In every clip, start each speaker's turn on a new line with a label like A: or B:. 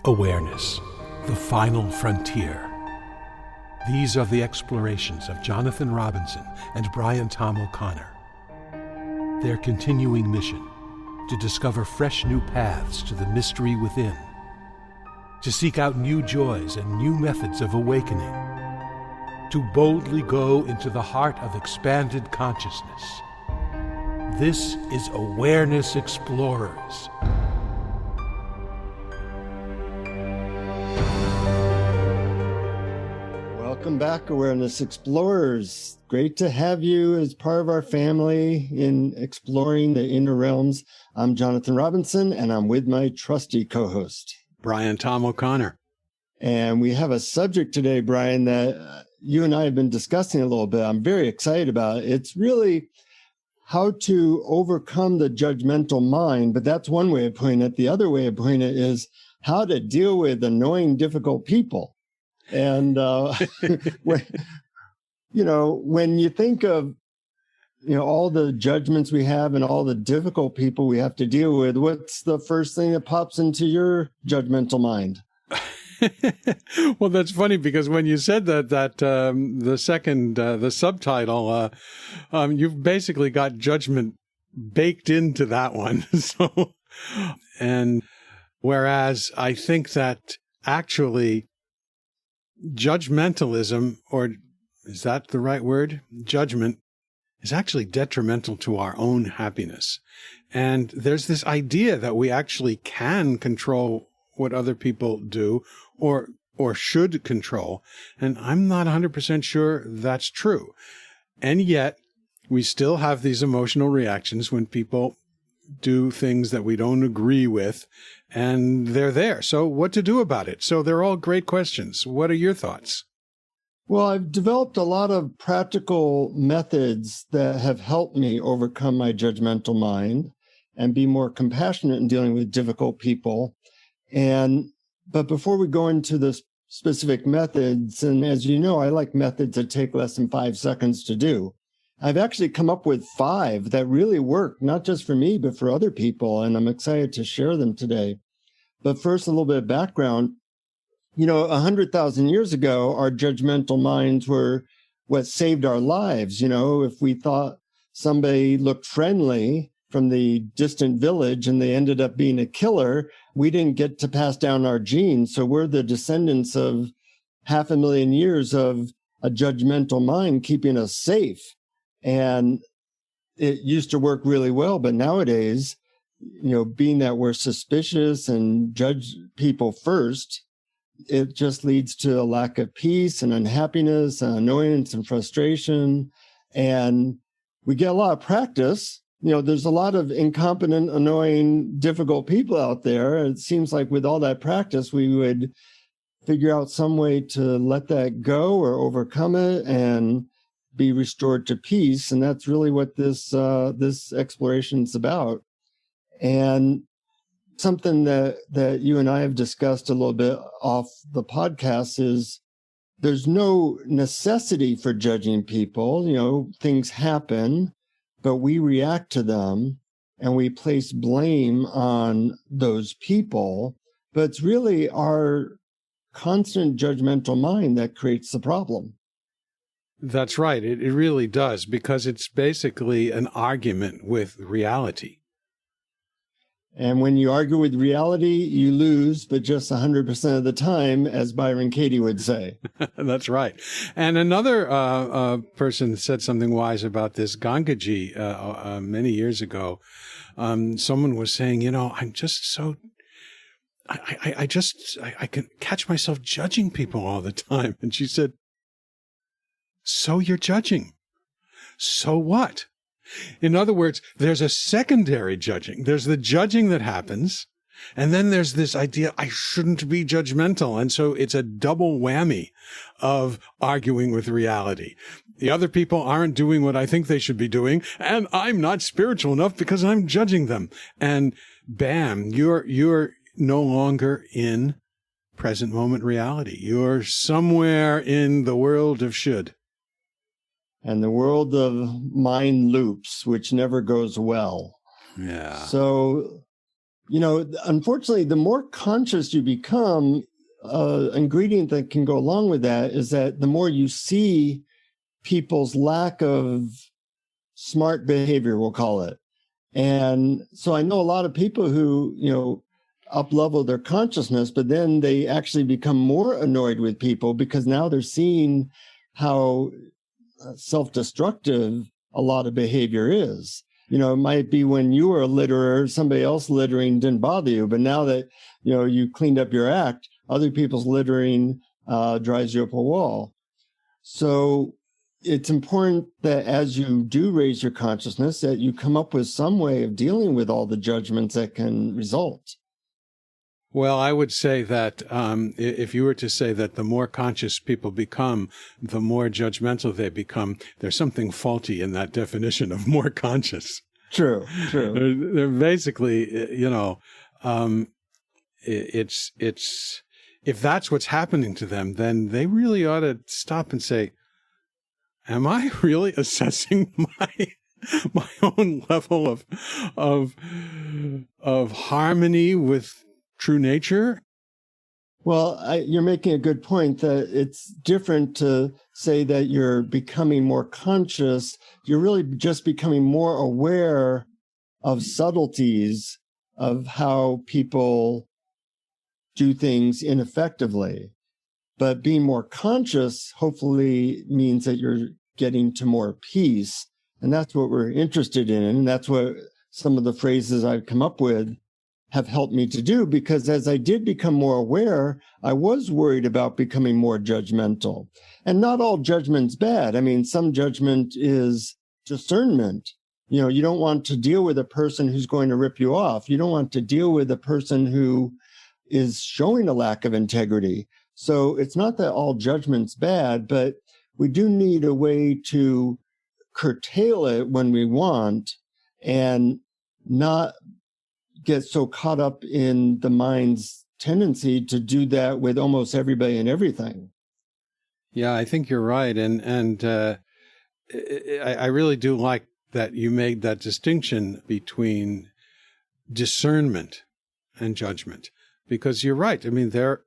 A: Awareness, the final frontier. These are the explorations of Jonathan Robinson and Brian Tom O'Connor. Their continuing mission, to discover fresh new paths to the mystery within, to seek out new joys and new methods of awakening, to boldly go into the heart of expanded consciousness. This is Awareness Explorers.
B: Welcome back, Awareness Explorers. Great to have you as part of our family in exploring the inner realms. I'm Jonathan Robinson, and I'm with my trusty co-host,
A: Brian Tom O'Connor.
B: And we have a subject today, Brian, that you and I have been discussing a little bit. I'm very excited about it. It's really how to overcome the judgmental mind, but that's one way of putting it. The other way of putting it is how to deal with annoying, difficult people. And, when you think of, all the judgments we have and all the difficult people we have to deal with, what's the first thing that pops into your judgmental mind?
C: Well, that's funny because when you said that the subtitle, you've basically got judgment baked into that one. So, and whereas I think that actually judgmentalism, or is that the right word? Judgment is actually detrimental to our own happiness. And there's this idea that we actually can control what other people do or should control. And I'm not 100% sure that's true. And yet we still have these emotional reactions when people do things that we don't agree with, and they're there. So what to do about it? So they're all great questions. What are your thoughts?
B: Well, I've developed a lot of practical methods that have helped me overcome my judgmental mind and be more compassionate in dealing with difficult people. But before we go into the specific methods, and as you know, I like methods that take less than 5 seconds to do. I've actually come up with 5 that really work, not just for me, but for other people, and I'm excited to share them today. But first, a little bit of background. 100,000 years ago, our judgmental minds were what saved our lives. If we thought somebody looked friendly from the distant village and they ended up being a killer, we didn't get to pass down our genes. So we're the descendants of 500,000 years of a judgmental mind keeping us safe. And it used to work really well, but nowadays, being that we're suspicious and judge people first, it just leads to a lack of peace and unhappiness and annoyance and frustration. And we get a lot of practice. There's a lot of incompetent, annoying, difficult people out there. And it seems like with all that practice, we would figure out some way to let that go or overcome it and be restored to peace. And that's really what this exploration is about. And something that you and I have discussed a little bit off the podcast is there's no necessity for judging people. Things happen, but we react to them and we place blame on those people. But it's really our constant judgmental mind that creates the problem.
C: That's right. It really does, because it's basically an argument with reality.
B: And when you argue with reality, you lose, but just 100% of the time, as Byron Katie would say.
C: That's right. And another person said something wise about this, Gangaji, many years ago. Someone was saying, I'm just so... I can catch myself judging people all the time. And she said, so you're judging. So what? In other words, there's a secondary judging. There's the judging that happens, and then there's this idea, I shouldn't be judgmental. And so it's a double whammy of arguing with reality. The other people aren't doing what I think they should be doing, and I'm not spiritual enough because I'm judging them. And bam, you're no longer in present moment reality. You're somewhere in the world of should.
B: And the world of mind loops, which never goes well.
C: Yeah.
B: So Unfortunately, the more conscious you become, ingredient that can go along with that is that the more you see people's lack of smart behavior, we'll call it. And so I know a lot of people who, up-level their consciousness, but then they actually become more annoyed with people because now they're seeing how self-destructive a lot of behavior is. It might be when you were a litterer, somebody else littering didn't bother you, but now that, you cleaned up your act, other people's littering drives you up a wall. So it's important that as you do raise your consciousness, that you come up with some way of dealing with all the judgments that can result.
C: Well, I would say that if you were to say that the more conscious people become, the more judgmental they become, there's something faulty in that definition of more conscious.
B: True.
C: They're basically, it's if that's what's happening to them, then they really ought to stop and say, am I really assessing my own level of harmony with true nature?
B: Well, you're making a good point that it's different to say that you're becoming more conscious. You're really just becoming more aware of subtleties of how people do things ineffectively. But being more conscious hopefully means that you're getting to more peace. And that's what we're interested in. And that's what some of the phrases I've come up with have helped me to do, because as I did become more aware, I was worried about becoming more judgmental. And not all judgment's bad. I mean, some judgment is discernment. You don't want to deal with a person who's going to rip you off. You don't want to deal with a person who is showing a lack of integrity. So it's not that all judgment's bad, but we do need a way to curtail it when we want and not get so caught up in the mind's tendency to do that with almost everybody and everything.
C: Yeah, I think you're right. And I really do like that you made that distinction between discernment and judgment, because you're right. I mean, there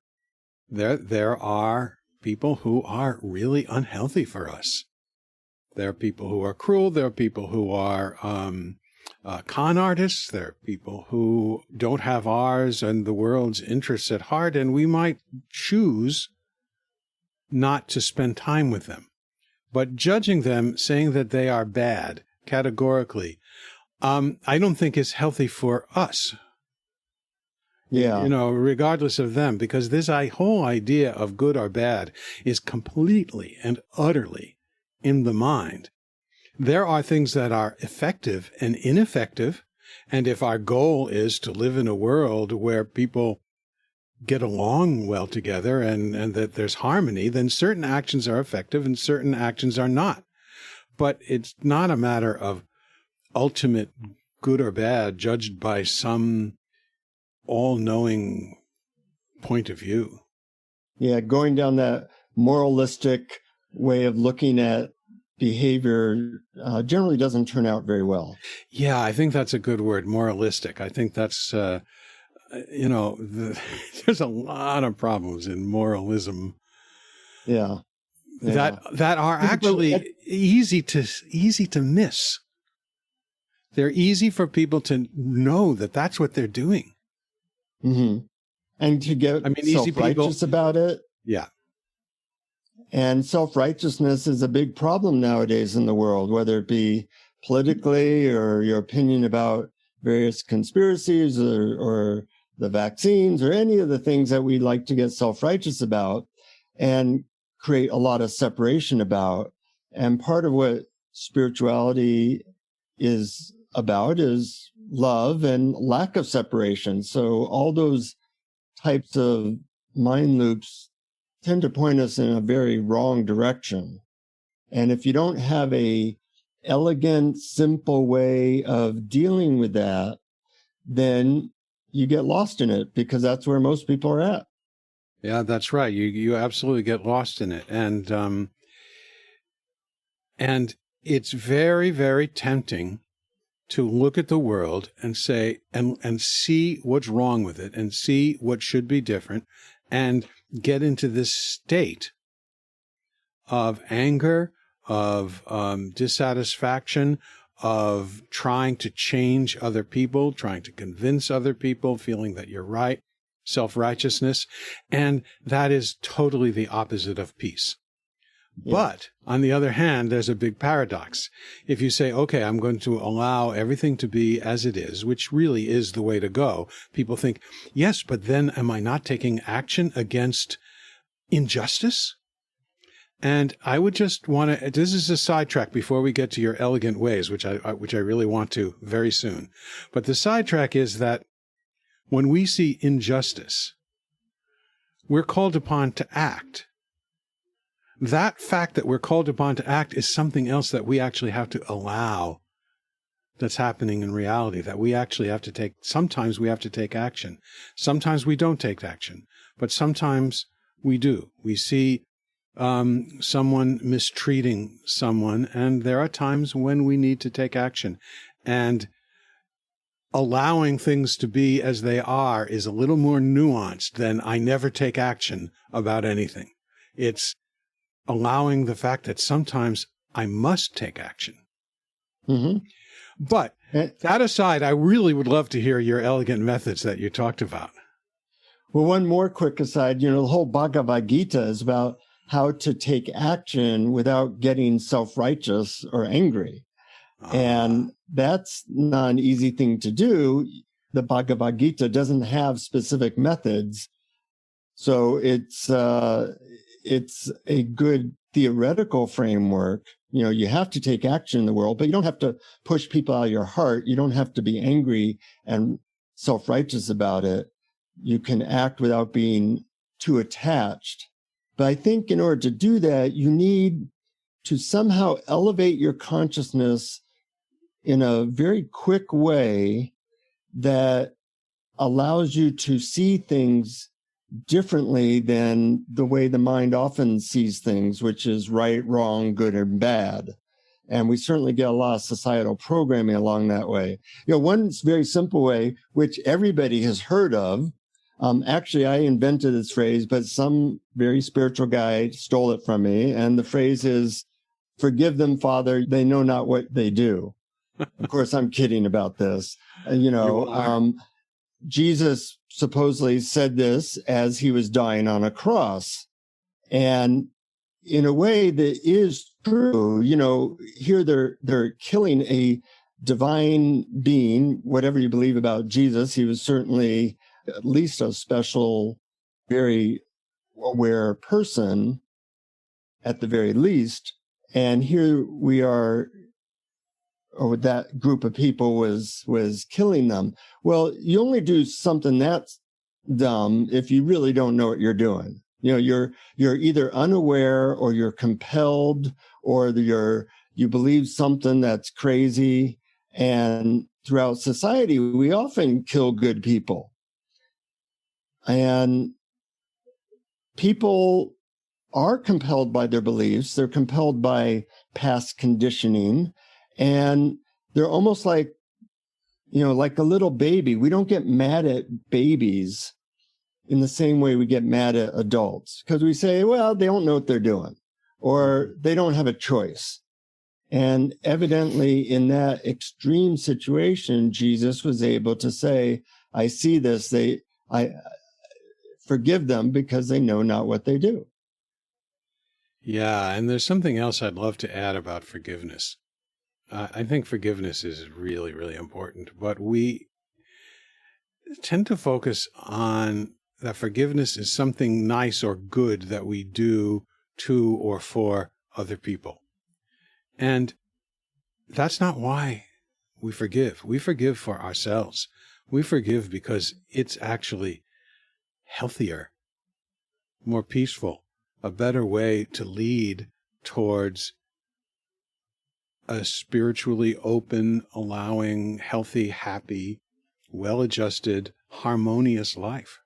C: are people who are really unhealthy for us. There are people who are cruel. There are people who are con artists. There are people who don't have ours and the world's interests at heart, and we might choose not to spend time with them. But judging them, saying that they are bad categorically, I don't think is healthy for us.
B: Yeah.
C: Regardless of them, because this whole idea of good or bad is completely and utterly in the mind. There are things that are effective and ineffective. And if our goal is to live in a world where people get along well together and that there's harmony, then certain actions are effective and certain actions are not. But it's not a matter of ultimate good or bad judged by some all-knowing point of view.
B: Yeah, going down that moralistic way of looking at behavior generally doesn't turn out very well.
C: Yeah, I think that's a good word, moralistic. I think that's, there's a lot of problems in moralism.
B: Yeah.
C: That are actually easy to miss. They're easy for people to know that that's what they're doing.
B: Mm-hmm. And to get self-righteous about it.
C: Yeah.
B: And self-righteousness is a big problem nowadays in the world, whether it be politically or your opinion about various conspiracies or the vaccines or any of the things that we like to get self-righteous about and create a lot of separation about. And part of what spirituality is about is love and lack of separation. So all those types of mind loops tend to point us in a very wrong direction. And if you don't have a elegant, simple way of dealing with that, then you get lost in it, because that's where most people are at.
C: Yeah, that's right. You absolutely get lost in it. And it's very, very tempting to look at the world and say, and see what's wrong with it and see what should be different and get into this state of anger, of dissatisfaction, of trying to change other people, trying to convince other people, feeling that you're right, self-righteousness. And that is totally the opposite of peace.
B: Yeah.
C: But on the other hand, there's a big paradox. If you say, okay, I'm going to allow everything to be as it is, which really is the way to go, people think, yes, but then am I not taking action against injustice? And I would just want to, this is a sidetrack before we get to your elegant ways, which I really want to very soon. But the sidetrack is that when we see injustice, we're called upon to act. That fact that we're called upon to act is something else that we actually have to allow that's happening in reality, that we actually have to take. Sometimes we have to take action. Sometimes we don't take action, but sometimes we do. We see someone mistreating someone, and there are times when we need to take action. And allowing things to be as they are is a little more nuanced than I never take action about anything. It's allowing the fact that sometimes I must take action.
B: Mm-hmm.
C: But that aside, I really would love to hear your elegant methods that you talked about.
B: Well, one more quick aside, the whole Bhagavad Gita is about how to take action without getting self-righteous or angry. And that's not an easy thing to do. The Bhagavad Gita doesn't have specific methods. So it's a good theoretical framework. You have to take action in the world, but you don't have to push people out of your heart. You don't have to be angry and self-righteous about it. You can act without being too attached. But I think in order to do that, you need to somehow elevate your consciousness in a very quick way that allows you to see things differently than the way the mind often sees things, which is right, wrong, good, and bad. And we certainly get a lot of societal programming along that way. One very simple way, which everybody has heard of, actually, I invented this phrase, but some very spiritual guy stole it from me. And the phrase is, forgive them, Father, they know not what they do. Of course, I'm kidding about this. Jesus supposedly said this as he was dying on a cross. And in a way that is true, here they're killing a divine being, whatever you believe about Jesus. He was certainly at least a special, very aware person at the very least. And here we are, or that group of people was killing them. Well, you only do something that's dumb if you really don't know what you're doing. You're either unaware or you're compelled or you believe something that's crazy. And throughout society, we often kill good people. And people are compelled by their beliefs. They're compelled by past conditioning. And they're almost like a little baby. We don't get mad at babies in the same way we get mad at adults, because we say, well, they don't know what they're doing, or they don't have a choice. And evidently in that extreme situation, Jesus was able to say, I see this. I forgive them because they know not what they do.
C: Yeah, and there's something else I'd love to add about forgiveness. I think forgiveness is really, really important, but we tend to focus on that forgiveness is something nice or good that we do to or for other people. And that's not why we forgive. We forgive for ourselves. We forgive because it's actually healthier, more peaceful, a better way to lead towards a spiritually open, allowing, healthy, happy, well-adjusted, harmonious life.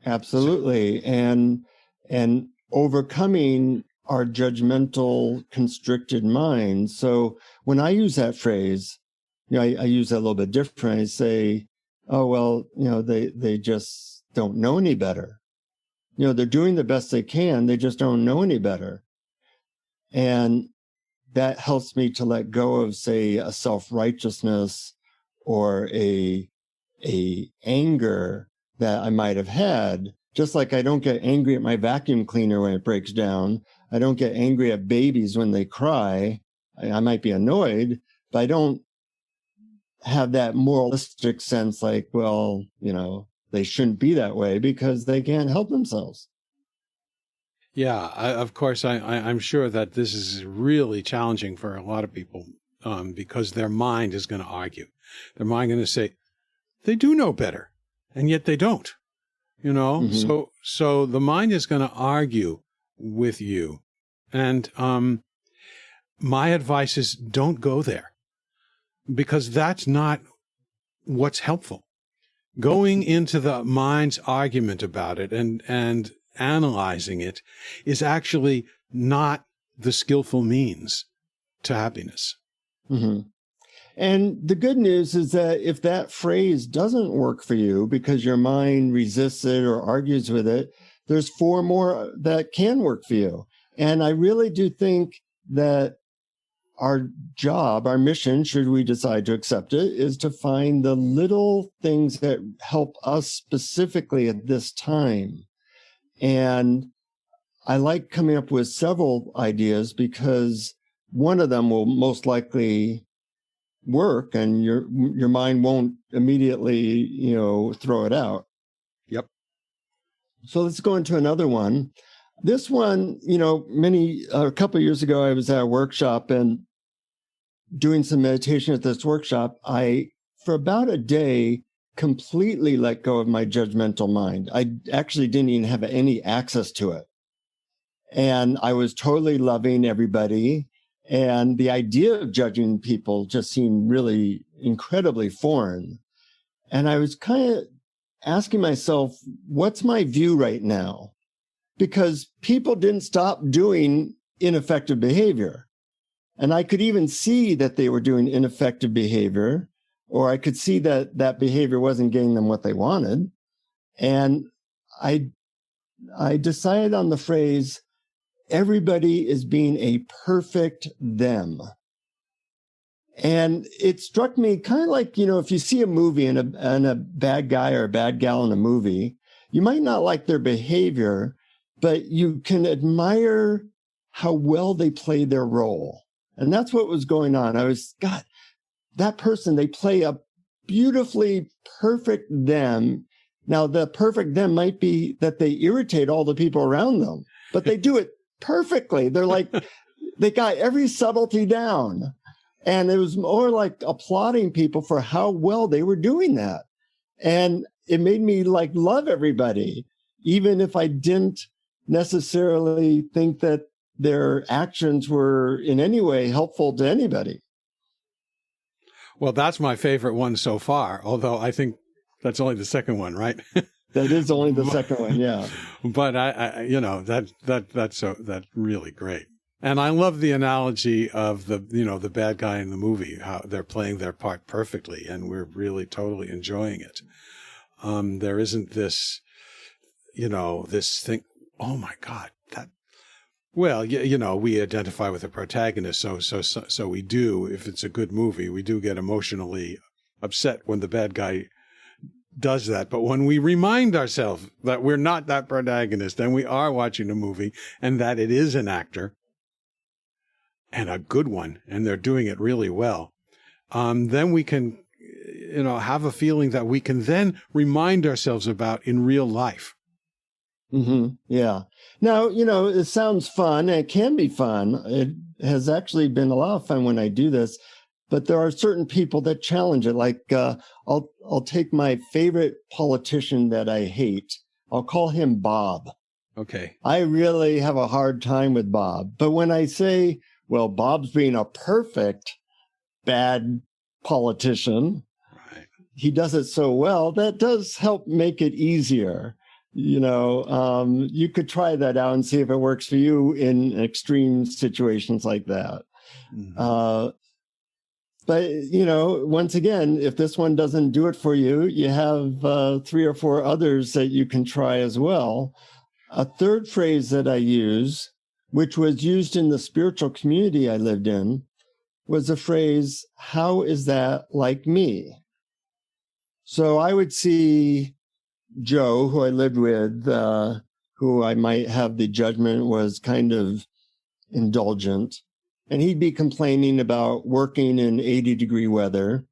B: Absolutely. And overcoming our judgmental, constricted mind. So when I use that phrase, I use that a little bit different. I say, oh, well, they just don't know any better. They're doing the best they can. They just don't know any better. And that helps me to let go of, say, a self-righteousness or a anger that I might have had. Just like I don't get angry at my vacuum cleaner when it breaks down. I don't get angry at babies when they cry. I might be annoyed, but I don't have that moralistic sense like, well, they shouldn't be that way because they can't help themselves.
C: Yeah, of course, I'm sure that this is really challenging for a lot of people because their mind is going to argue. Their mind is going to say, they do know better, and yet they don't. Mm-hmm. So the mind is going to argue with you. And my advice is don't go there, because that's not what's helpful. Going into the mind's argument about it and analyzing it is actually not the skillful means to happiness.
B: Mm-hmm. And the good news is that if that phrase doesn't work for you because your mind resists it or argues with it, there's 4 more that can work for you. And I really do think that our job, our mission, should we decide to accept it, is to find the little things that help us specifically at this time. And I like coming up with several ideas because one of them will most likely work and your mind won't immediately, throw it out.
C: Yep.
B: So let's go into another one. This one, a couple of years ago, I was at a workshop and doing some meditation at this workshop. I, for about a day, completely let go of my judgmental mind. I actually didn't even have any access to it. And I was totally loving everybody. And the idea of judging people just seemed really incredibly foreign. And I was kind of asking myself, what's my view right now? Because people didn't stop doing ineffective behavior. And I could even see that they were doing ineffective behavior, or I could see that that behavior wasn't getting them what they wanted. And I decided on the phrase, everybody is being a perfect them. And it struck me kind of like, if you see a movie and a bad guy or a bad gal in a movie, you might not like their behavior, but you can admire how well they play their role. And that's what was going on. God, that person, they play a beautifully perfect them. Now, the perfect them might be that they irritate all the people around them, but they do it perfectly. They're like, they got every subtlety down. And it was more like applauding people for how well they were doing that. And it made me love everybody, even if I didn't necessarily think that their actions were in any way helpful to anybody.
C: Well, that's my favorite one so far, although I think that's only the second one, right?
B: That is only the second one, yeah.
C: But that's really great. And I love the analogy of the bad guy in the movie, how they're playing their part perfectly, and we're really totally enjoying it. There isn't this, this thing. Oh my God, that. Well, we identify with the protagonist, so we do. If it's a good movie, we do get emotionally upset when the bad guy does that. But when we remind ourselves that we're not that protagonist and we are watching a movie and that it is an actor and a good one, and they're doing it really well, then we can, have a feeling that we can then remind ourselves about in real life.
B: Mm-hmm. Yeah. Now, it sounds fun, and it can be fun. It has actually been a lot of fun when I do this, but there are certain people that challenge it. Like, I'll take my favorite politician that I hate. I'll call him Bob.
C: Okay.
B: I really have a hard time with Bob. But when I say, well, Bob's being a perfect bad politician,
C: right,
B: he does it so well, that does help make it easier. You could try that out and see if it works for you in extreme situations like that. Mm-hmm. But, once again, if this one doesn't do it for you, you have 3 or 4 others that you can try as well. A third phrase that I use, which was used in the spiritual community I lived in, was the phrase, "How is that like me?" So I would see Joe, who I lived with, who I might have the judgment was kind of indulgent, and he'd be complaining about working in 80-degree weather,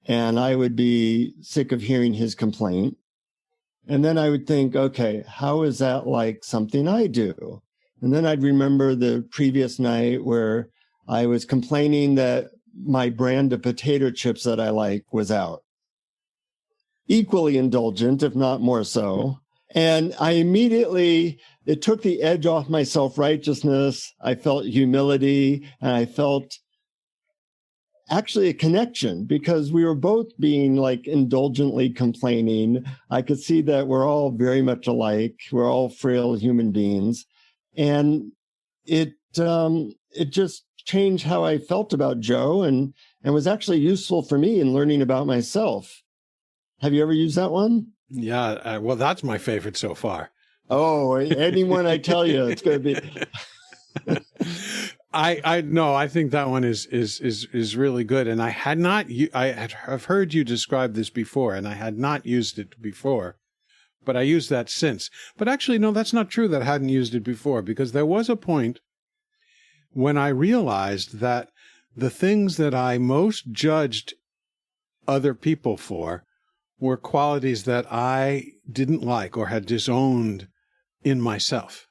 B: and I would be sick of hearing his complaint. And then I would think, okay, how is that like something I do? And then I'd remember the previous night where I was complaining that my brand of potato chips that I like was out. Equally indulgent, if not more so. And I immediately, it took the edge off my self-righteousness. I felt humility, and I felt actually a connection, because we were both being like indulgently complaining. I could see that we're all very much alike. We're all frail human beings. And it just changed how I felt about Joe, and was actually useful for me in learning about myself. Have you ever used that one?
C: Yeah, well, that's my favorite so far.
B: Oh, anyone I tell you, it's going to be.
C: I think that one is really good, and I have heard you describe this before, and I had not used it before, but I used that since. But actually, no, that's not true that I hadn't used it before, because there was a point when I realized that the things that I most judged other people for were qualities that I didn't like or had disowned in myself.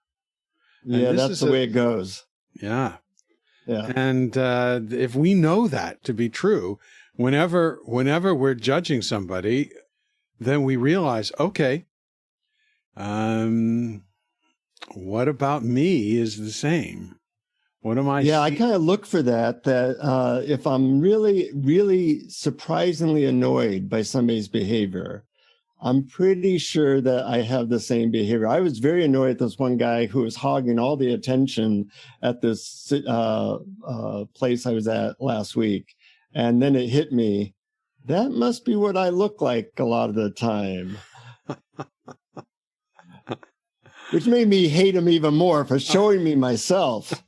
B: Yeah, that's the way it goes.
C: Yeah.
B: Yeah.
C: And if we know that to be true, whenever we're judging somebody, then we realize, okay, what about me is the same? What am I?
B: Yeah, I kind of look for that if I'm really, really surprisingly annoyed by somebody's behavior, I'm pretty sure that I have the same behavior. I was very annoyed at this one guy who was hogging all the attention at this place I was at last week. And then it hit me. That must be what I look like a lot of the time. Which made me hate him even more for showing me myself.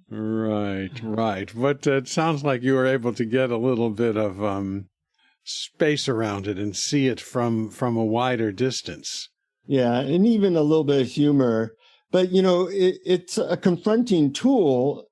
C: Right. But it sounds like you were able to get a little bit of space around it and see it from a wider distance.
B: Yeah, and even a little bit of humor. But, it's a confronting tool,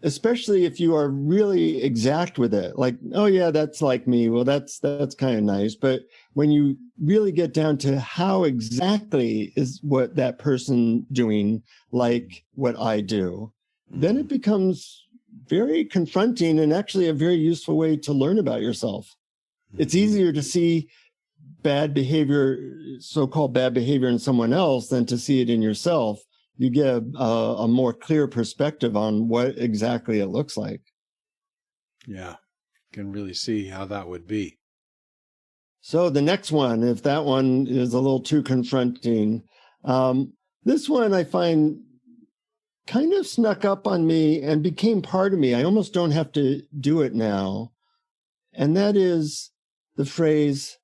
B: especially if you are really exact with it. Like, oh, yeah, that's like me. Well, that's kind of nice. But when you really get down to how exactly is what that person doing like what I do, then it becomes very confronting and actually a very useful way to learn about yourself. It's easier to see bad behavior, so-called bad behavior in someone else than to see it in yourself. You get a more clear perspective on what exactly it looks like.
C: Yeah, can really see how that would be.
B: So the next one, if that one is a little too confronting, this one I find kind of snuck up on me and became part of me. I almost don't have to do it now. And that is the phrase,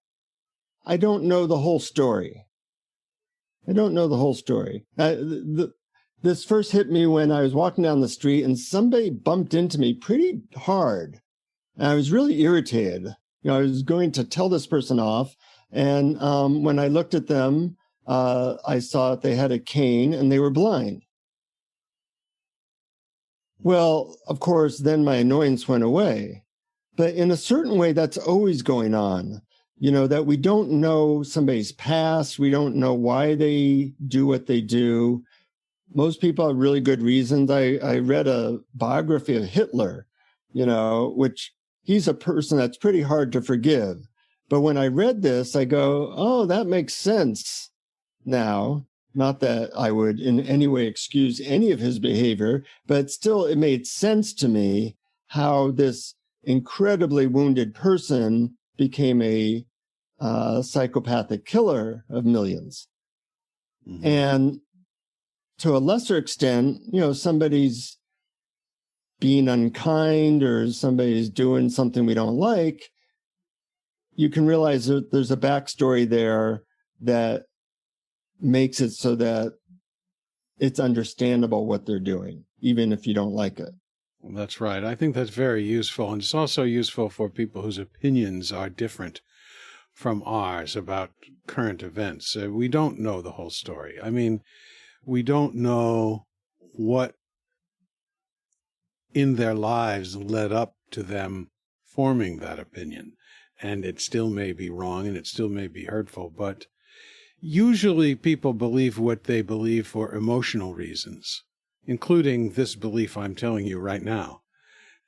B: I don't know the whole story. I don't know the whole story. This first hit me when I was walking down the street and somebody bumped into me pretty hard. And I was really irritated. I was going to tell this person off. And when I looked at them, I saw that they had a cane and they were blind. Well, of course, then my annoyance went away. But in a certain way, that's always going on. That we don't know somebody's past. We don't know why they do what they do. Most people have really good reasons. I read a biography of Hitler, which he's a person that's pretty hard to forgive. But when I read this, I go, oh, that makes sense now. Not that I would in any way excuse any of his behavior, but still it made sense to me how this incredibly wounded person became a psychopathic killer of millions. Mm-hmm. And to a lesser extent, somebody's being unkind or somebody's doing something we don't like, you can realize that there's a backstory there that makes it so that it's understandable what they're doing, even if you don't like it.
C: Well, that's right. I think that's very useful. And it's also useful for people whose opinions are different from ours about current events. We don't know the whole story. I mean, we don't know what in their lives led up to them forming that opinion. And it still may be wrong and it still may be hurtful, but usually people believe what they believe for emotional reasons, including this belief I'm telling you right now.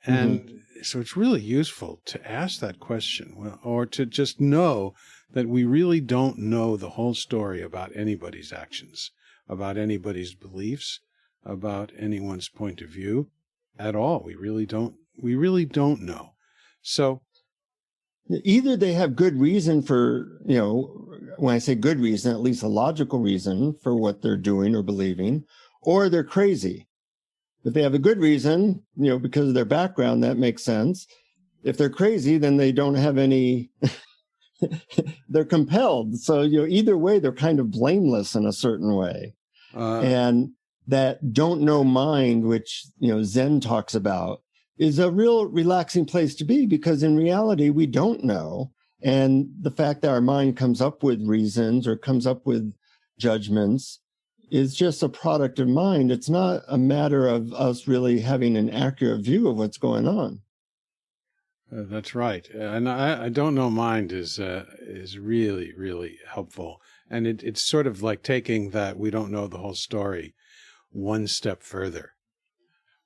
C: And so it's really useful to ask that question, or to just know that we really don't know the whole story about anybody's actions, about anybody's beliefs, about anyone's point of view at all. We really don't know. So
B: either they have good reason for, when I say good reason, at least a logical reason for what they're doing or believing, or they're crazy. If they have a good reason, because of their background, that makes sense. If they're crazy, then they don't have any, they're compelled. So, either way, they're kind of blameless in a certain way. And that don't know mind, which, Zen talks about, is a real relaxing place to be, because in reality, we don't know. And the fact that our mind comes up with reasons or comes up with judgments is just a product of mind. It's not a matter of us really having an accurate view of what's going on.
C: That's right. And I don't know mind is really, really helpful. And it's sort of like taking that we don't know the whole story one step further.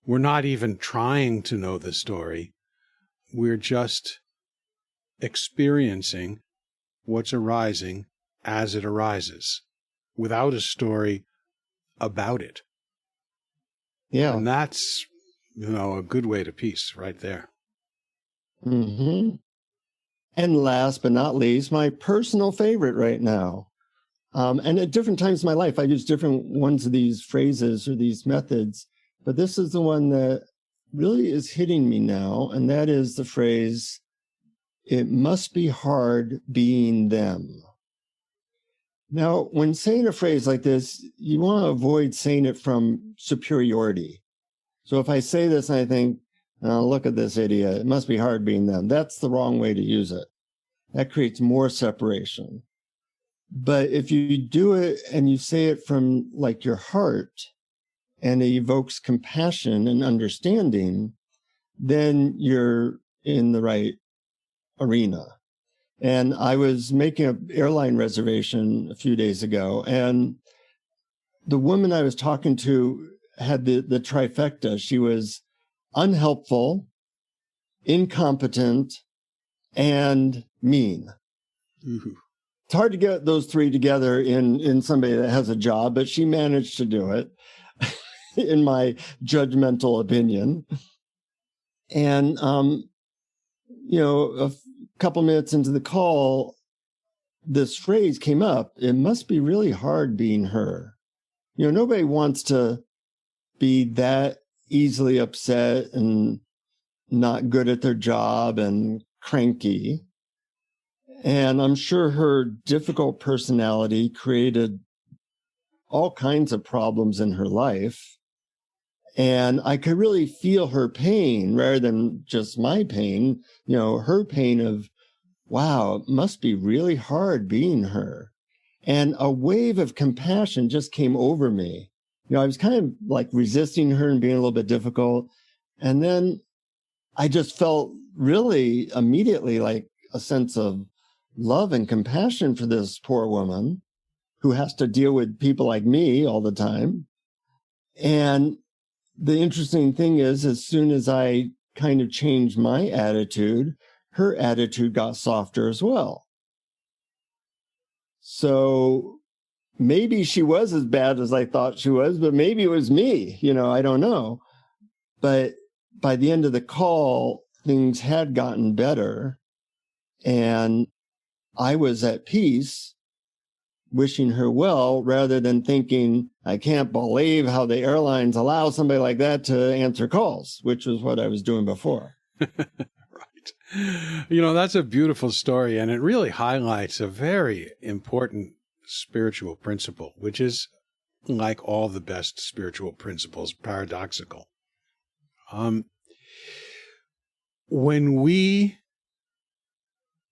C: We're not even trying to know the story. We're just experiencing what's arising as it arises, without a story about it.
B: Yeah.
C: And that's, a good way to peace right there.
B: Mm-hmm. And last but not least, my personal favorite right now. And at different times in my life, I use different ones of these phrases or these methods, but this is the one that really is hitting me now. And that is the phrase, "It must be hard being them." Now, when saying a phrase like this, you want to avoid saying it from superiority. So if I say this and I think, "Oh, look at this idiot, it must be hard being them," that's the wrong way to use it. That creates more separation. But if you do it and you say it from like your heart, and it evokes compassion and understanding, then you're in the right arena. And I was making an airline reservation a few days ago, and the woman I was talking to had the trifecta. She was unhelpful, incompetent, and mean.
C: Mm-hmm.
B: It's hard to get those three together in somebody that has a job, but she managed to do it, in my judgmental opinion. And, a couple minutes into the call, this phrase came up: "It must be really hard being her." Nobody wants to be that easily upset and not good at their job and cranky. And I'm sure her difficult personality created all kinds of problems in her life. And I could really feel her pain rather than just my pain, her pain of, wow, it must be really hard being her. And a wave of compassion just came over me. I was kind of like resisting her and being a little bit difficult. And then I just felt really immediately like a sense of love and compassion for this poor woman who has to deal with people like me all the time. And the interesting thing is, as soon as I kind of changed my attitude, her attitude got softer as well. So maybe she was as bad as I thought she was, but maybe it was me, I don't know. But by the end of the call, things had gotten better, and I was at peace wishing her well, rather than thinking, I can't believe how the airlines allow somebody like that to answer calls, which was what I was doing before.
C: Right. You know, that's a beautiful story, and it really highlights a very important spiritual principle, which is, like all the best spiritual principles, paradoxical. When we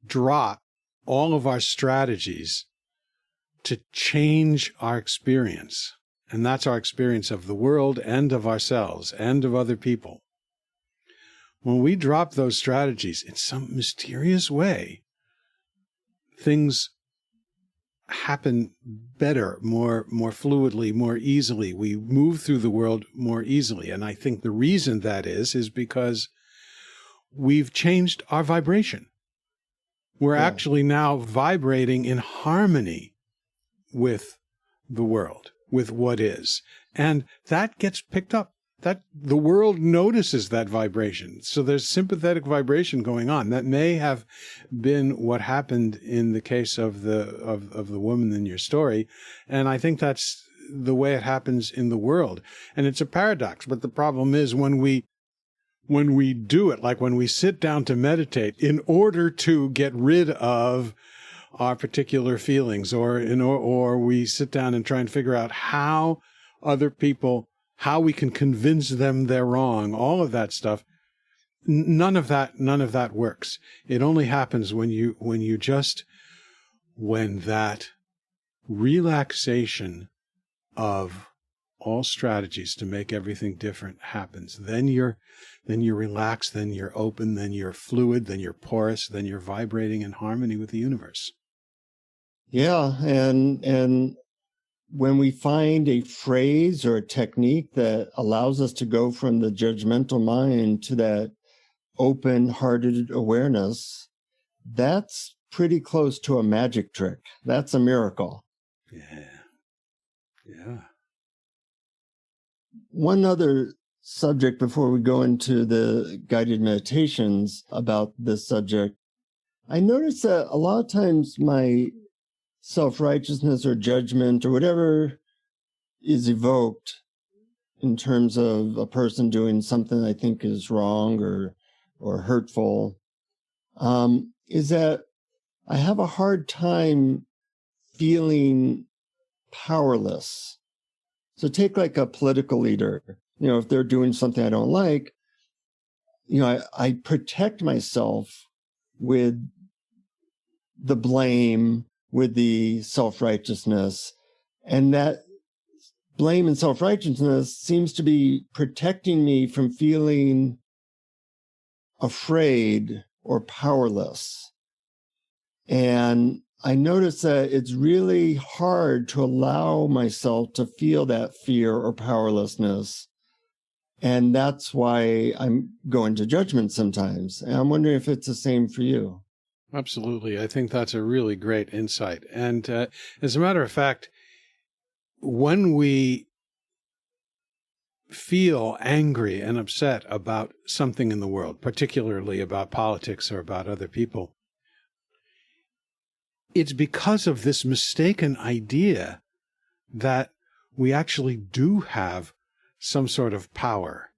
C: drop all of our strategies to change our experience, and that's our experience of the world and of ourselves and of other people, when we drop those strategies in some mysterious way, things happen better, more fluidly, more easily. We move through the world more easily. And I think the reason that is because we've changed our vibration. We're actually now vibrating in harmony with the world, with what is. And that gets picked up. That the world notices that vibration. So there's sympathetic vibration going on. That may have been what happened in the case of the woman in your story. And I think that's the way it happens in the world. And it's a paradox. But the problem is when we do it, like when we sit down to meditate in order to get rid of our particular feelings, or we sit down and try and figure out how other people, how we can convince them they're wrong, all of that stuff, none of that works. It only happens when that relaxation of all strategies to make everything different happens. Then you're relaxed, then you're open, then you're fluid, then you're porous, then you're vibrating in harmony with the universe.
B: Yeah, and when we find a phrase or a technique that allows us to go from the judgmental mind to that open-hearted awareness, that's pretty close to a magic trick. That's a miracle.
C: Yeah.
B: One other subject before we go into the guided meditations about this subject, I noticed that a lot of times my self-righteousness or judgment or whatever is evoked in terms of a person doing something I think is wrong or hurtful, is that I have a hard time feeling powerless. So take like a political leader, if they're doing something I don't like, I protect myself with the blame, with the self-righteousness, and that blame and self-righteousness seems to be protecting me from feeling afraid or powerless. And I notice that it's really hard to allow myself to feel that fear or powerlessness. And that's why I'm going to judgment sometimes. And I'm wondering if it's the same for you.
C: Absolutely. I think that's a really great insight. And as a matter of fact, when we feel angry and upset about something in the world, particularly about politics or about other people, it's because of this mistaken idea that we actually do have some sort of power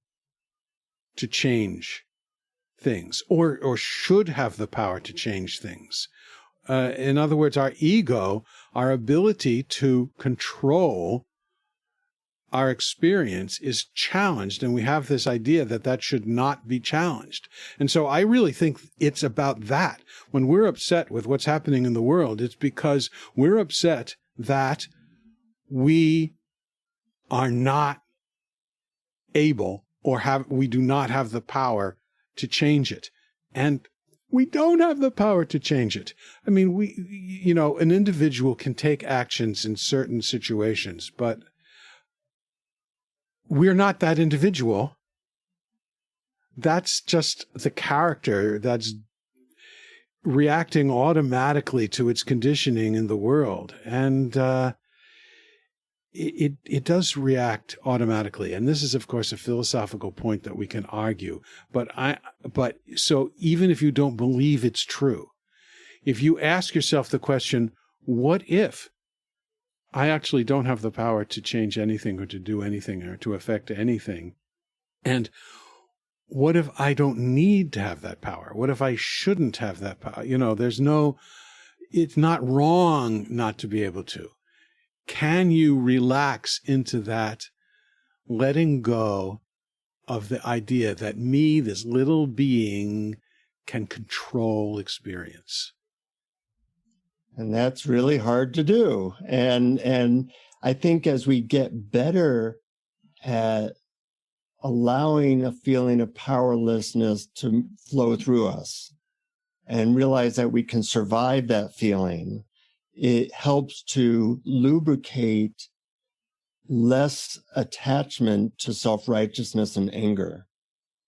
C: to change things, or should have the power to change things. In other words, our ego, our ability to control our experience is challenged, and we have this idea that should not be challenged. And so I really think it's about that. When we're upset with what's happening in the world, it's because we're upset that we are not able, or we do not have the power to change it. And we don't have the power to change it. I mean, an individual can take actions in certain situations, but we're not that individual. That's just the character that's reacting automatically to its conditioning in the world. And it does react automatically. And this is, of course, a philosophical point that we can argue. But so even if you don't believe it's true, if you ask yourself the question, what if I actually don't have the power to change anything or to do anything or to affect anything. And what if I don't need to have that power? What if I shouldn't have that power? It's not wrong not to be able to. Can you relax into that letting go of the idea that me, this little being, can control experience?
B: And that's really hard to do. And I think as we get better at allowing a feeling of powerlessness to flow through us and realize that we can survive that feeling, it helps to lubricate less attachment to self-righteousness and anger.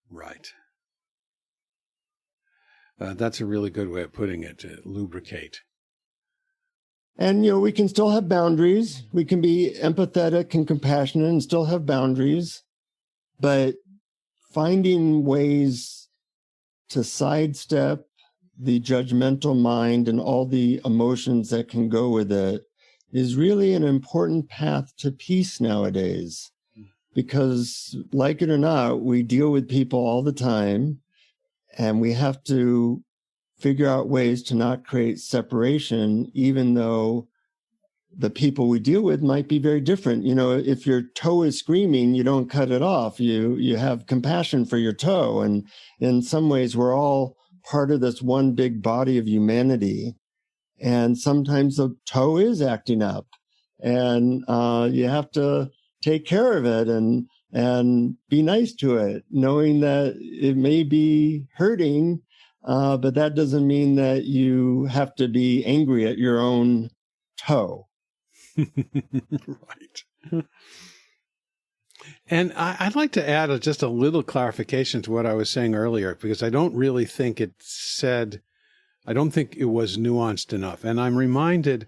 C: Right. That's a really good way of putting it, to lubricate.
B: And, we can still have boundaries. We can be empathetic and compassionate and still have boundaries. But finding ways to sidestep the judgmental mind and all the emotions that can go with it is really an important path to peace nowadays. Because, like it or not, we deal with people all the time, and we have to figure out ways to not create separation, even though the people we deal with might be very different. If your toe is screaming, you don't cut it off. You have compassion for your toe. And in some ways, we're all part of this one big body of humanity. And sometimes the toe is acting up, and you have to take care of it and be nice to it, knowing that it may be hurting, but that doesn't mean that you have to be angry at your own toe.
C: Right. And I'd like to add just a little clarification to what I was saying earlier, because I don't really think it was nuanced enough. And I'm reminded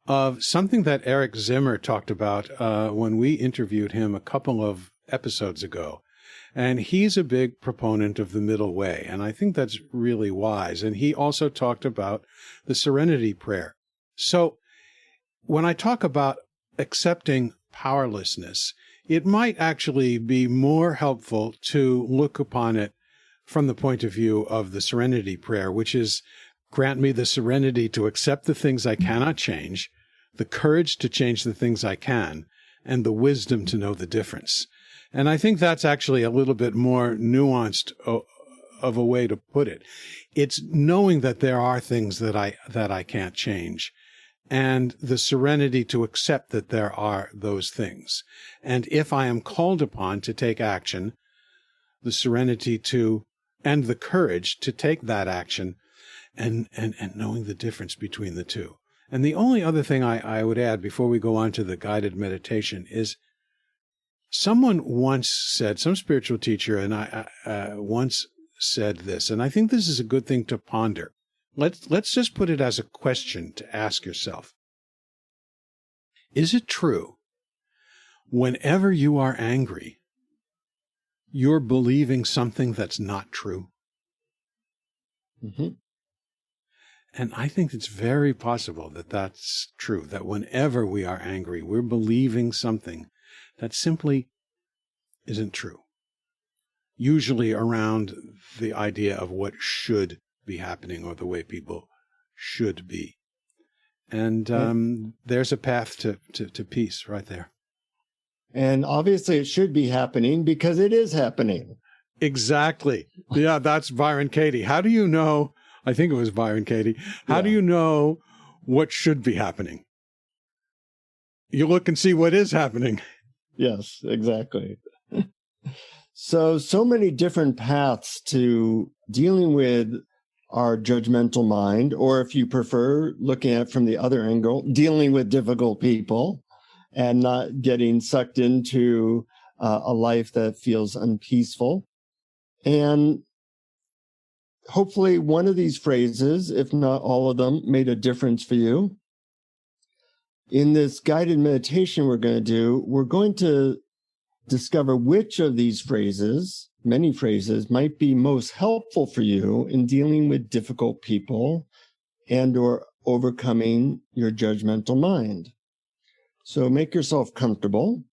C: of something that Eric Zimmer talked about when we interviewed him a couple of episodes ago. And he's a big proponent of the middle way. And I think that's really wise. And he also talked about the Serenity Prayer. So when I talk about accepting powerlessness, it might actually be more helpful to look upon it from the point of view of the Serenity Prayer, which is, grant me the serenity to accept the things I cannot change, the courage to change the things I can, and the wisdom to know the difference. And I think that's actually a little bit more nuanced of a way to put it. It's knowing that there are things that I can't change, and the serenity to accept that there are those things. And if I am called upon to take action, the serenity and the courage to take that action, and knowing the difference between the two. And the only other thing I would add before we go on to the guided meditation is, someone once said, some spiritual teacher and I once said this, and I think this is a good thing to ponder. Let's just put it as a question to ask yourself. Is it true, whenever you are angry, you're believing something that's not true?
B: Mm-hmm.
C: And I think it's very possible that that's true, that whenever we are angry, we're believing something that simply isn't true. Usually around the idea of what should be happening or the way people should be. And there's a path to peace right there.
B: And obviously it should be happening because it is happening.
C: Exactly. Yeah, that's Byron Katie. How do you know? I think it was Byron Katie. How do you know what should be happening? You look and see what is happening.
B: Yes, exactly. So many different paths to dealing with our judgmental mind, or if you prefer, looking at it from the other angle, dealing with difficult people and not getting sucked into a life that feels unpeaceful. And hopefully one of these phrases, if not all of them, made a difference for you. In this guided meditation we're going to discover which of these phrases, many phrases, might be most helpful for you in dealing with difficult people and or overcoming your judgmental mind. So make yourself comfortable.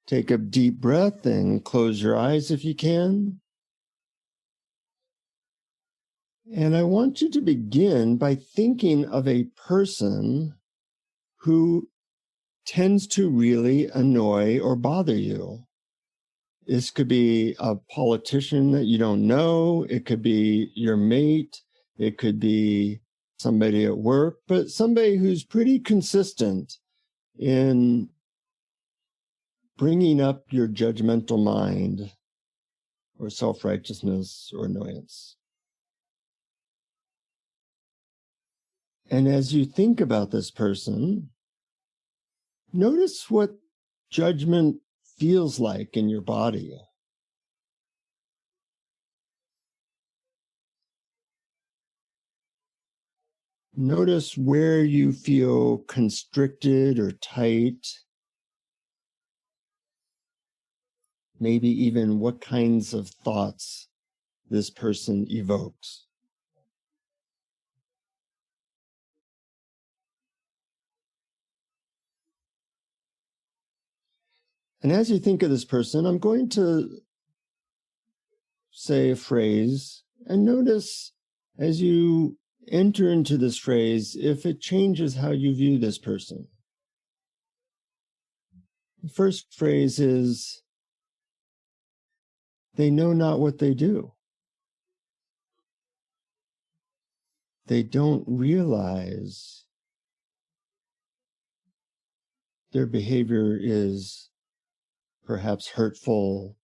B: Take a deep breath and close your eyes if you can. And I want you to begin by thinking of a person who tends to really annoy or bother you. This could be a politician that you don't know. It could be your mate. It could be somebody at work, but somebody who's pretty consistent in bringing up your judgmental mind or self-righteousness or annoyance. And as you think about this person, notice what judgment feels like in your body. Notice where you feel constricted or tight. Maybe even what kinds of thoughts this person evokes. And as you think of this person, I'm going to say a phrase, and notice as you enter into this phrase if it changes how you view this person. The first phrase is, they know not what they do. They don't realize their behavior is perhaps hurtful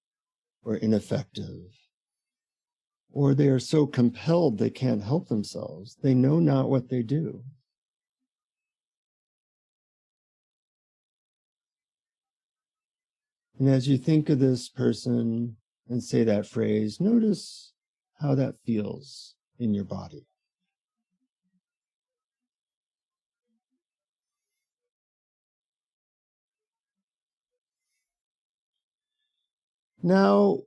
B: or ineffective, or they are so compelled they can't help themselves. They know not what they do. And as you think of this person and say that phrase, notice how that feels in your body. Now,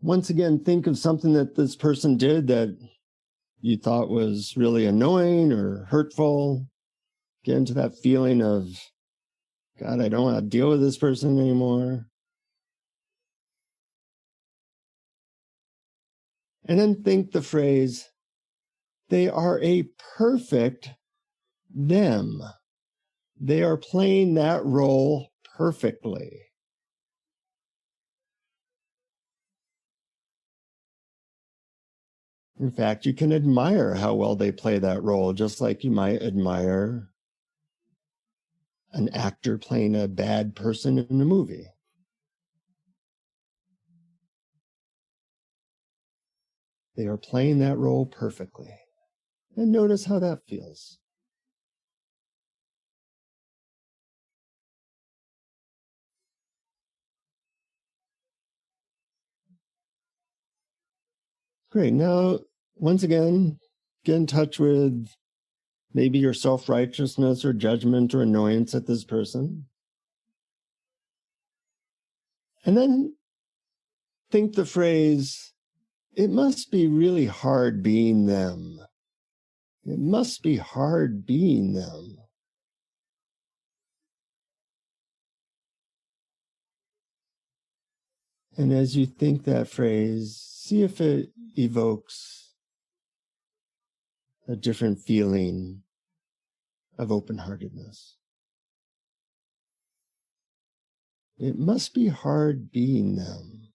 B: once again, think of something that this person did that you thought was really annoying or hurtful. Get into that feeling of, God, I don't want to deal with this person anymore. And then think the phrase, they are a perfect them. They are playing that role perfectly. In fact, you can admire how well they play that role, just like you might admire an actor playing a bad person in a movie. They are playing that role perfectly. And notice how that feels. Great. Now, once again, get in touch with maybe your self-righteousness or judgment or annoyance at this person. And then think the phrase, it must be really hard being them. It must be hard being them. And as you think that phrase, see if it evokes a different feeling of open-heartedness. It must be hard being them.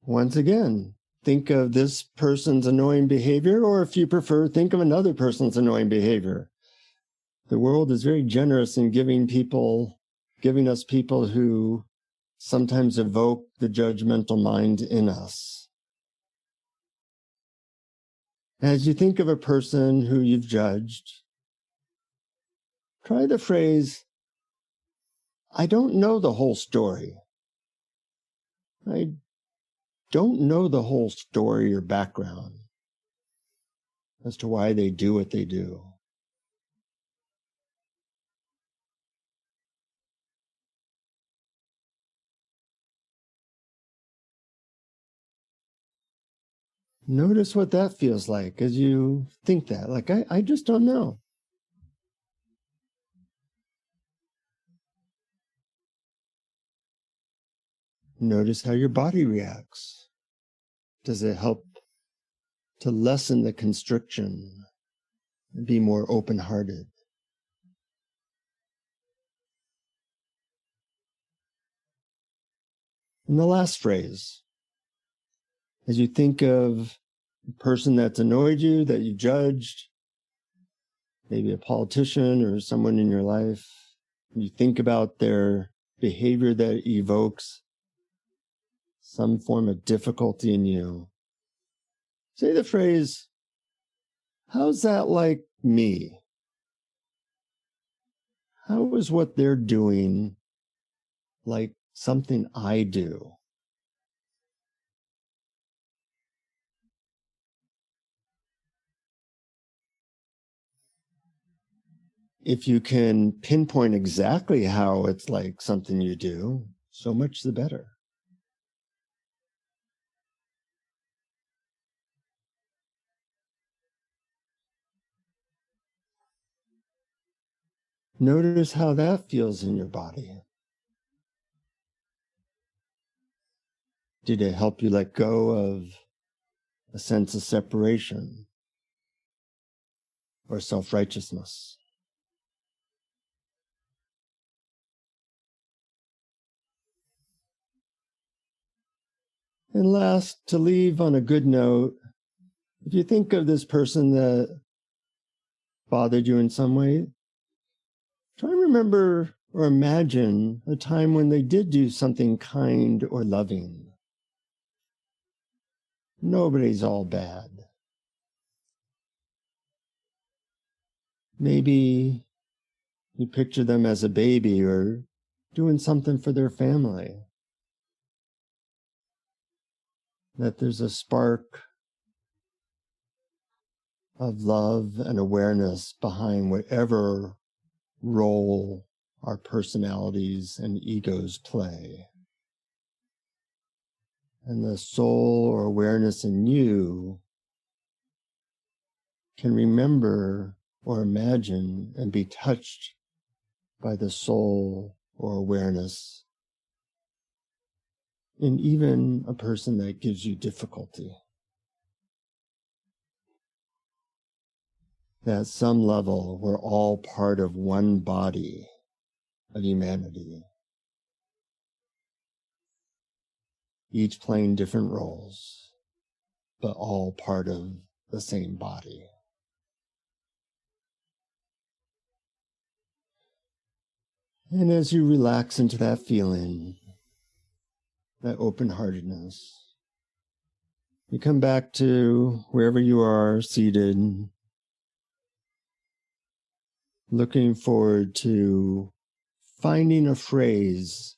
B: Once again, think of this person's annoying behavior, or if you prefer, think of another person's annoying behavior. The world is very generous in giving us people who sometimes evoke the judgmental mind in us. As you think of a person who you've judged, try the phrase, I don't know the whole story. I don't know the whole story or background as to why they do what they do. Notice what that feels like as you think that. Like, I just don't know. Notice how your body reacts. Does it help to lessen the constriction and be more open-hearted? And the last phrase, as you think of a person that's annoyed you, that you judged, maybe a politician or someone in your life, you think about their behavior that evokes some form of difficulty in you. Say the phrase, how's that like me? How is what they're doing like something I do? If you can pinpoint exactly how it's like something you do, so much the better. Notice how that feels in your body. Did it help you let go of a sense of separation or self-righteousness? And last, to leave on a good note, if you think of this person that bothered you in some way, try and remember or imagine a time when they did do something kind or loving. Nobody's all bad. Maybe you picture them as a baby or doing something for their family. That there's a spark of love and awareness behind whatever role our personalities and egos play. And the soul or awareness in you can remember or imagine and be touched by the soul or awareness in even a person that gives you difficulty. At some level, we're all part of one body of humanity, each playing different roles, but all part of the same body. And as you relax into that feeling, that open-heartedness, you come back to wherever you are seated, looking forward to finding a phrase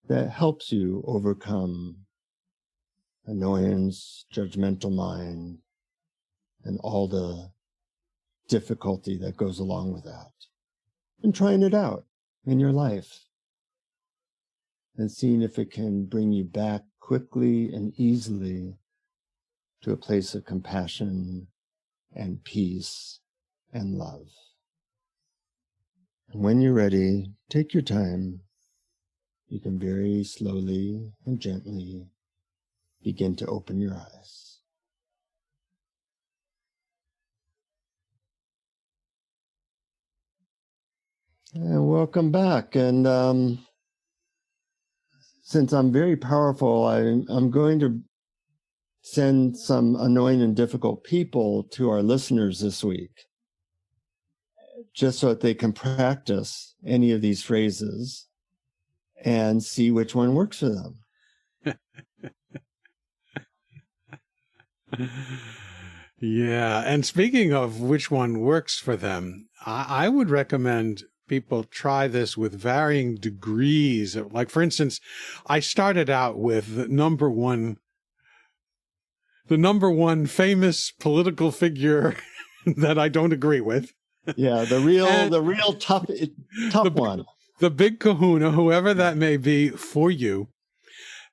B: that helps you overcome annoyance, judgmental mind, and all the difficulty that goes along with that. And trying it out in your life and seeing if it can bring you back quickly and easily to a place of compassion and peace and love. And when you're ready, take your time. You can very slowly and gently begin to open your eyes. And welcome back. And since I'm very powerful, I'm going to send some annoying and difficult people to our listeners this week, just so that they can practice any of these phrases and see which one works for them.
C: Yeah. And speaking of which one works for them, I would recommend people try this with varying degrees of, like, for instance, I started out with the number one famous political figure that I don't agree with.
B: Yeah, the real tough one.
C: The big kahuna, whoever that may be for you.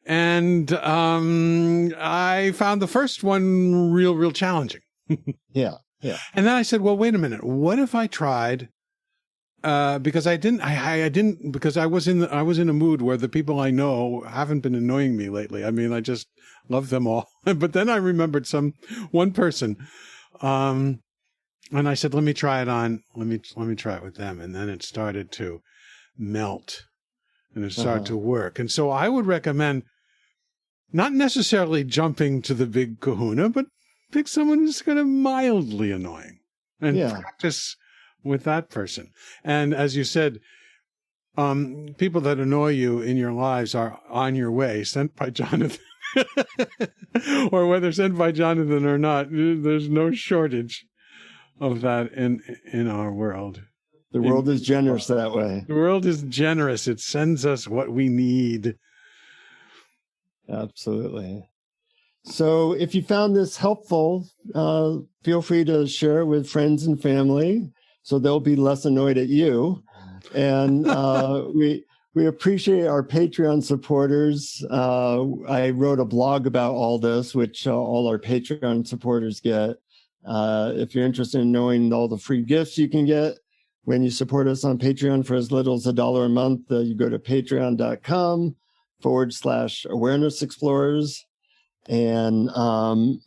C: And I found the first one real challenging.
B: Yeah. Yeah.
C: And then I said, well, wait a minute. What if I tried? Because I didn't, because I was in a mood where the people I know haven't been annoying me lately. I mean, I just love them all. But then I remembered one person, and I said, let me try it on. Let me try it with them. And then it started to melt and it started to work. And so I would recommend not necessarily jumping to the big kahuna, but pick someone who's kind of mildly annoying and practice with that person. And as you said, people that annoy you in your lives are on your way, sent by Jonathan. Or whether sent by Jonathan or not, there's no shortage of that in our world.
B: The world is generous that way.
C: The world is generous. It sends us what we need.
B: Absolutely. So if you found this helpful, feel free to share it with friends and family so they'll be less annoyed at you. And we appreciate our Patreon supporters. I wrote a blog about all this, which all our Patreon supporters get. If you're interested in knowing all the free gifts you can get when you support us on Patreon for as little as $1 a month, you go to patreon.com/awareness explorers. And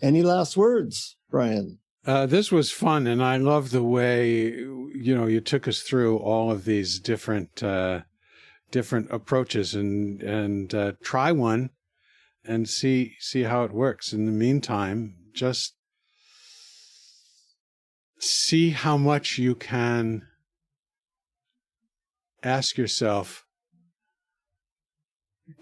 B: any last words, Brian?
C: This was fun, and I love the way you took us through all of these different approaches, and try one and see how it works. In the meantime, just see how much you can ask yourself,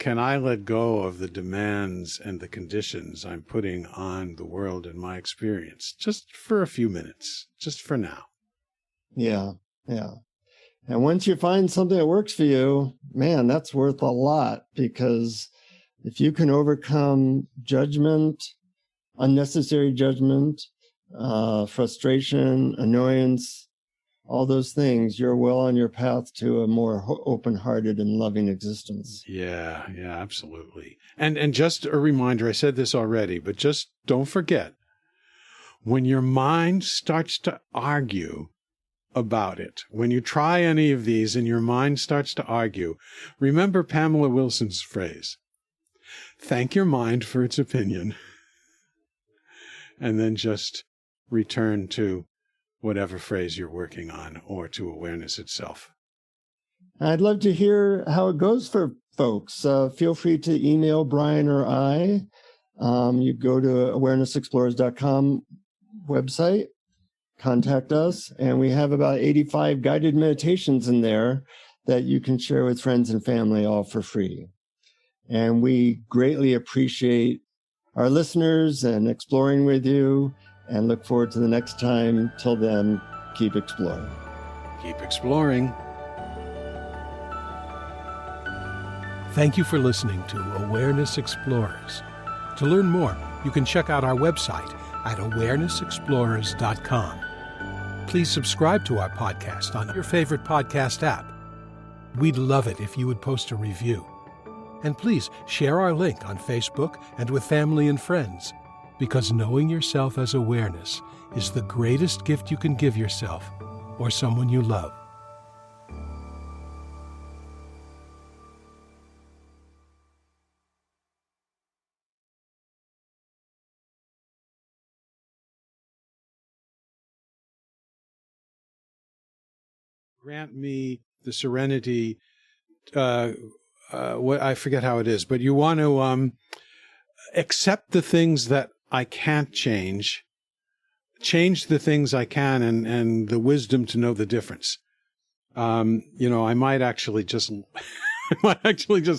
C: can I let go of the demands and the conditions I'm putting on the world and my experience just for a few minutes, just for now?
B: Yeah, yeah. And once you find something that works for you, man, that's worth a lot, because if you can overcome judgment, unnecessary judgment, frustration, annoyance, all those things, you're well on your path to a more open-hearted and loving existence.
C: Yeah, absolutely. And just a reminder, I said this already, but just don't forget, when your mind starts to argue about it, when you try any of these and your mind starts to argue, remember Pamela Wilson's phrase, thank your mind for its opinion, and then just return to whatever phrase you're working on, or to awareness itself.
B: I'd love to hear how it goes for folks. Feel free to email Brian or I. You go to awarenessexplorers.com website, contact us, and we have about 85 guided meditations in there that you can share with friends and family, all for free. And we greatly appreciate our listeners and exploring with you, and look forward to the next time. Till then, keep exploring.
C: Keep exploring.
A: Thank you for listening to Awareness Explorers. To learn more, you can check out our website at awarenessexplorers.com. Please subscribe to our podcast on your favorite podcast app. We'd love it if you would post a review. And please share our link on Facebook and with family and friends, because knowing yourself as awareness is the greatest gift you can give yourself or someone you love.
C: Grant me the serenity, what I forget how it is, but you want to accept the things that I can't change the things I can, and the wisdom to know the difference. I might actually just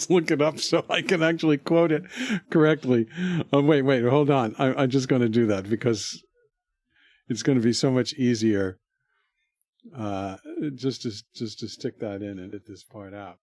C: look it up so I can actually quote it correctly. Wait, hold on. I'm just going to do that because it's going to be so much easier just to stick that in and edit this part out.